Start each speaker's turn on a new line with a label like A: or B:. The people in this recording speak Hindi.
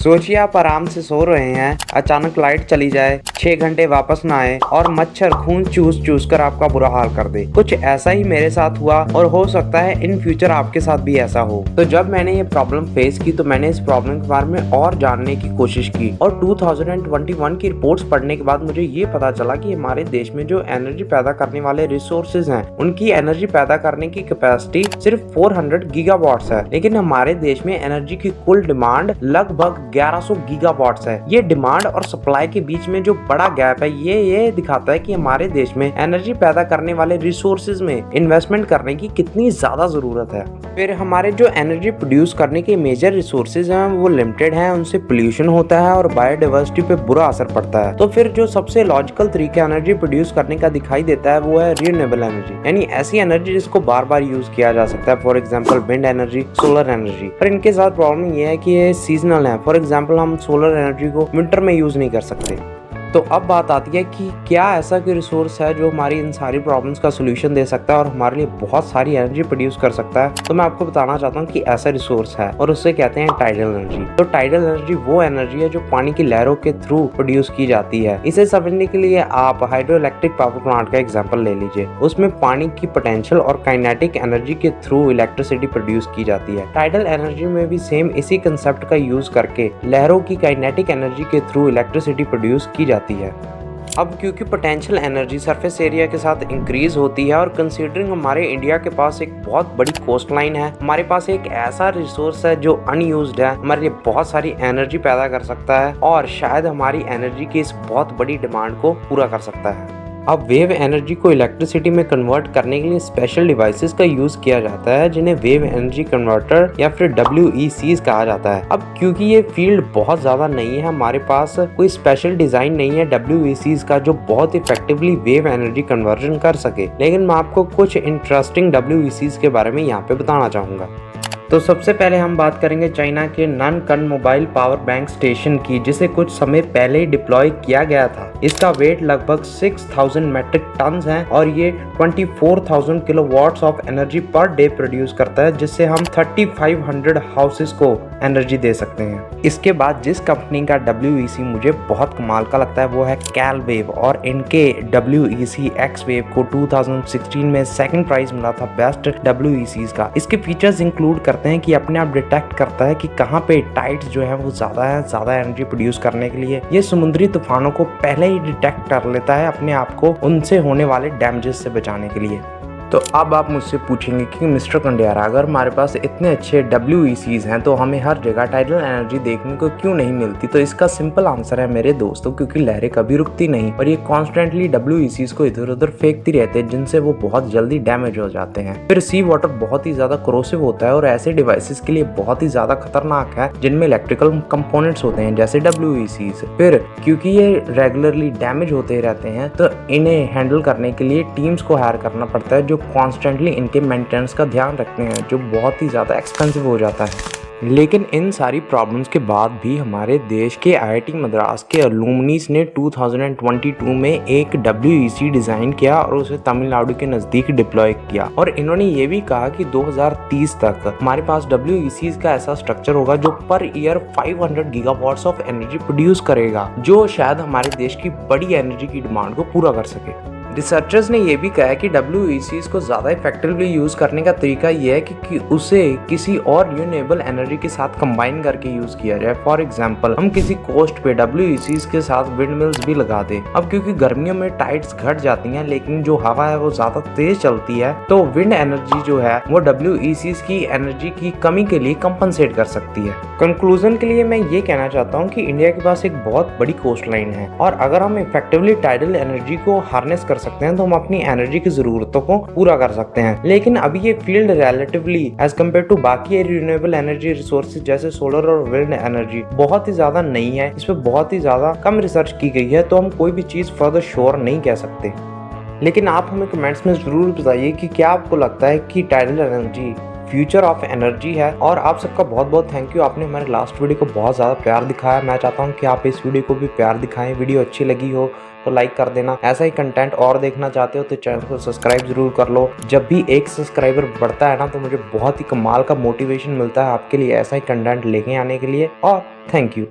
A: सोचिए आप आराम से सो रहे हैं, अचानक लाइट चली जाए, 6 घंटे वापस ना आए और मच्छर खून चूस चूस कर आपका बुरा हाल कर दे। कुछ ऐसा ही मेरे साथ हुआ और हो सकता है इन फ्यूचर आपके साथ भी ऐसा हो। तो जब मैंने ये प्रॉब्लम फेस की तो मैंने इस प्रॉब्लम के बारे में और जानने की कोशिश की और 2021 की रिपोर्ट्स पढ़ने के बाद मुझे ये पता चला कि हमारे देश में जो एनर्जी पैदा करने वाले रिसोर्सेज हैं, उनकी एनर्जी पैदा करने की कैपेसिटी सिर्फ 400 गीगावाट्स है, लेकिन हमारे देश में एनर्जी की कुल डिमांड लगभग 1100 गीगावाट्स है। ये डिमांड और सप्लाई के बीच में जो बड़ा गैप है ये दिखाता है कि हमारे देश में एनर्जी पैदा करने वाले रिसोर्सेज में इन्वेस्टमेंट करने की कितनी ज्यादा जरूरत है। फिर हमारे जो एनर्जी प्रोड्यूस करने के मेजर रिसोर्सेज हैं वो लिमिटेड हैं, उनसे पोल्यूशन होता है और बायोडाइवर्सिटी पे बुरा असर पड़ता है। तो फिर जो सबसे लॉजिकल तरीका एनर्जी प्रोड्यूस करने का दिखाई देता है वो है रिन्यूएबल एनर्जी, यानी ऐसी एनर्जी जिसको बार बार यूज किया जा सकता है। For example wind energy, solar energy. पर इनके साथ प्रॉब्लम ये है कि ये सीजनल है। फॉर एग्जाम्पल हम सोलर एनर्जी को विंटर में यूज नहीं कर सकते। तो अब बात आती है कि क्या ऐसा कोई रिसोर्स है जो हमारी इन सारी प्रॉब्लम्स का सोल्यूशन दे सकता है और हमारे लिए बहुत सारी एनर्जी प्रोड्यूस कर सकता है। तो मैं आपको बताना चाहता हूँ कि ऐसा रिसोर्स है और उसे कहते हैं टाइडल एनर्जी। तो टाइडल एनर्जी वो एनर्जी है जो पानी की लहरों के थ्रू प्रोड्यूस की जाती है। इसे समझने के लिए आप हाइड्रो इलेक्ट्रिक पावर प्लांट का एग्जाम्पल ले लीजिए। उसमें पानी की पोटेंशियल और काइनेटिक एनर्जी के थ्रू इलेक्ट्रिसिटी प्रोड्यूस की जाती है। टाइडल एनर्जी में भी सेम इसी कंसेप्ट का यूज करके लहरों की काइनेटिक एनर्जी के थ्रू इलेक्ट्रिसिटी प्रोड्यूस की जाती है। अब क्योंकि पोटेंशियल एनर्जी सरफेस एरिया के साथ इंक्रीज होती है और कंसीडरिंग हमारे इंडिया के पास एक बहुत बड़ी कोस्ट लाइन है, हमारे पास एक ऐसा रिसोर्स है जो अनयूज्ड है, हमारे लिए बहुत सारी एनर्जी पैदा कर सकता है और शायद हमारी एनर्जी की इस बहुत बड़ी डिमांड को पूरा कर सकता है। अब वेव एनर्जी को इलेक्ट्रिसिटी में कन्वर्ट करने के लिए स्पेशल डिवाइसेस का यूज किया जाता है जिन्हें वेव एनर्जी कन्वर्टर या फिर WECs कहा जाता है। अब क्योंकि ये फील्ड बहुत ज्यादा नहीं है, हमारे पास कोई स्पेशल डिजाइन नहीं है WECs का जो बहुत इफेक्टिवली वेव एनर्जी कन्वर्जन कर सके, लेकिन मैं आपको कुछ इंटरेस्टिंग WECs के बारे में यहाँ पे बताना चाहूंगा। तो सबसे पहले हम बात करेंगे चाइना के ननकन मोबाइल पावर बैंक स्टेशन की, जिसे कुछ समय पहले ही डिप्लॉय किया गया था। इसका वेट लगभग 6000 मेट्रिक टन है और ये 24,000 kilowatts of energy per day produce करता है, जिससे हम 3500 हाउसेस को एनर्जी दे सकते हैं। इसके बाद जिस कंपनी का WEC मुझे बहुत कमाल का लगता है वो है कैलवेव, और इनके WEC X वेव को 2016 में सेकंड प्राइज मिला था बेस्ट WECs का। इसके फीचर्स इंक्लूड करते हैं कि अपने आप डिटेक्ट करता है कि कहाँ पे टाइड्स जो है वो ज्यादा एनर्जी प्रोड्यूस करने के लिए। ये समुद्री तूफानों को पहले ही डिटेक्ट कर लेता है अपने आप को उनसे होने वाले डैमेजेस से बचाने के लिए। तो अब आप मुझसे पूछेंगे कि मिस्टर कंडियारा, अगर हमारे पास इतने अच्छे WECs हैं तो हमें हर जगह टाइडल एनर्जी देखने को क्यों नहीं मिलती? तो इसका सिंपल आंसर है मेरे दोस्तों, क्योंकि लहरें कभी रुकती नहीं और ये कॉन्स्टेंटली WECs को इधर उधर फेंकती रहते हैं, जिनसे वो बहुत जल्दी डैमेज हो जाते हैं। फिर सी वाटर बहुत ही ज्यादा क्रोसिव होता है और ऐसे डिवाइसेस के लिए बहुत ही ज्यादा खतरनाक है जिनमें इलेक्ट्रिकल कंपोनेंट्स होते हैं जैसे WECs। फिर क्योंकि ये रेगुलरली डैमेज होते रहते हैं तो इन्हें हैंडल करने के लिए टीम्स को हायर करना पड़ता है जो कॉन्स्टेंटली इनके मेंटेनेंस का ध्यान रखते हैं, जो बहुत ही ज़्यादा एक्सपेंसिव हो जाता है। लेकिन इन सारी प्रॉब्लम्स के बाद भी हमारे देश के IIT मद्रास के अलुमनीस ने 2022 में एक WEC डिज़ाइन किया और उसे तमिलनाडु के नज़दीक डिप्लॉय किया। और इन्होंने ये भी कहा कि 2030 तक हमारे पास WECs का ऐसा स्ट्रक्चर होगा जो per year 500 gigawatts of energy produce करेगा, जो शायद हमारे देश की बड़ी एनर्जी की डिमांड को पूरा कर सके। रिसर्चर्स ने यह भी कहा है कि WECs को ज़्यादा इफेक्टिवली यूज़ करने का तरीका यह है कि उसे किसी और रिन्यूएबल एनर्जी के साथ कंबाइन करके यूज़ किया जाए। फॉर एग्जांपल हम किसी कोस्ट पे WECs के साथ विंड मिल्स भी लगा दें। अब क्योंकि गर्मियों में टाइड्स घट जाती हैं लेकिन जो हवा है वो ज़्यादा तेज चलती है, तो विंड एनर्जी जो है वो WECs की एनर्जी की कमी के लिए कंपनसेट कर सकती है। कंक्लूजन के लिए मैं ये कहना चाहता हूँ कि इंडिया के पास एक बहुत बड़ी कोस्ट लाइन है और अगर हम इफेक्टिवली टाइडल एनर्जी को हार्नेस कर सकते हैं तो हम अपनी एनर्जी की जरूरतों को पूरा कर सकते हैं। लेकिन अभी ये field relatively as compare to बाकी रिन्यूएबल एनर्जी रिसोर्सेज जैसे सोलर और विंड एनर्जी बहुत ही ज्यादा नहीं है, इस पे बहुत ही ज्यादा कम रिसर्च की गई है, तो हम कोई भी चीज फर्दर श्योर नहीं कह सकते। लेकिन आप हमें कमेंट्स में जरूर बताइए कि क्या आपको लगता है कि tidal energy future of energy है। और आप सबका बहुत बहुत थैंक यू, आपने हमारे लास्ट वीडियो को बहुत ज़्यादा प्यार दिखाया। मैं चाहता हूँ कि आप इस वीडियो को भी प्यार दिखाएं। वीडियो अच्छी लगी हो तो लाइक कर देना। ऐसा ही कंटेंट और देखना चाहते हो तो चैनल को सब्सक्राइब जरूर कर लो। जब भी एक सब्सक्राइबर बढ़ता है ना तो मुझे बहुत ही कमाल का मोटिवेशन मिलता है आपके लिए ऐसा ही कंटेंट लेके आने के लिए। और थैंक यू।